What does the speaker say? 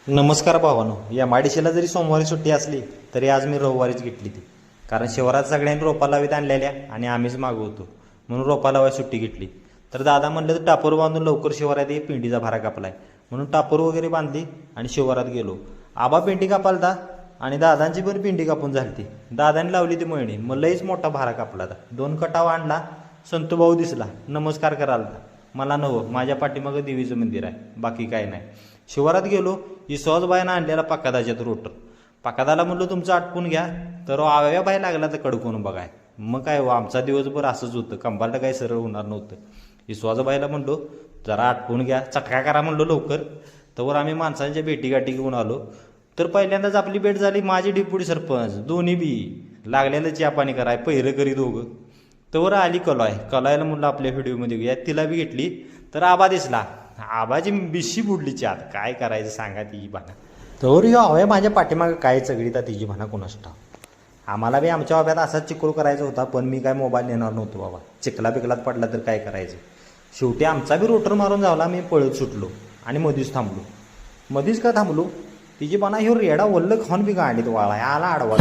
नमस्कार भावानो. MIDCला जरी सोमवारी सुट्टी असली तरी आज मी रविवारीच घेतली ती. कारण शिवरात सगळ्यांनी रोपा लावीत आणलेल्या आणि आम्हीच मागवतो म्हणून रोपा लावाय सुट्टी घेतली. तर दादा म्हणलं तर टापर बांधून लवकर शिवरात ये, पिंडीचा भारा कापलाय म्हणून टापर वगैरे बांधली आणि शिवरात गेलो. आबा पिंडी कापालता आणि दादांची पण पिंडी कापून झालती. दादाने लावली ती मळणी, मग लईच मोठा भारा कापला. 2 कटाव आणला. संतूभाऊ दिसला, नमस्कार करायला. मला नवं, माझ्या पाठीमागं देवीचं मंदिर आहे, बाकी काय नाही. शिवारात गेलो. बाईनं आणलेला पकादाच्यात रोटर. पकादाला म्हणलो तुमचं आटपून घ्या, तर आव्या बाई लागला तर कडकून बघाय. मग काय आमचा दिवसभर असंच होतं, कंबाला काही सरळ होणार नव्हतं. बाईला म्हणलो जरा आटपून घ्या, चटका करा म्हणलो लवकर. तर आम्ही माणसांच्या भेटीगाठी घेऊन आलो. तर पहिल्यांदाच आपली भेट झाली. माझी डिप्युटी सरपंच दोन्ही बी लागलेलं चहा पाणी कराय, पहिरं करी दोघं. तर आली कलायला म्हणलं आपल्या व्हिडिओमध्ये घेऊया, तिला बी घेतली. तर आबा दिसला. आबाची बिशी बुडली चहात, काय करायचं सांगा तिची भाना. तर हवे माझ्या पाठीमागं काय चगडीता तिची भाना कोणास ठाव. आम्हाला बी आमच्या बाब्यात असाच चिकोल करायचा होता, पण मी काय मोबाईल नेणार नव्हतो बाबा. चिखला बिकलात पडला तर काय करायचं. शेवटी आमचा बी रोटर मारून जावला. मी पळत सुटलो आणि मधीच थांबलो. मधीच का थांबलो, तिची बाना ह्यो रेडा वल्ल खाऊन बी गाडीत वाळा आला आडवा.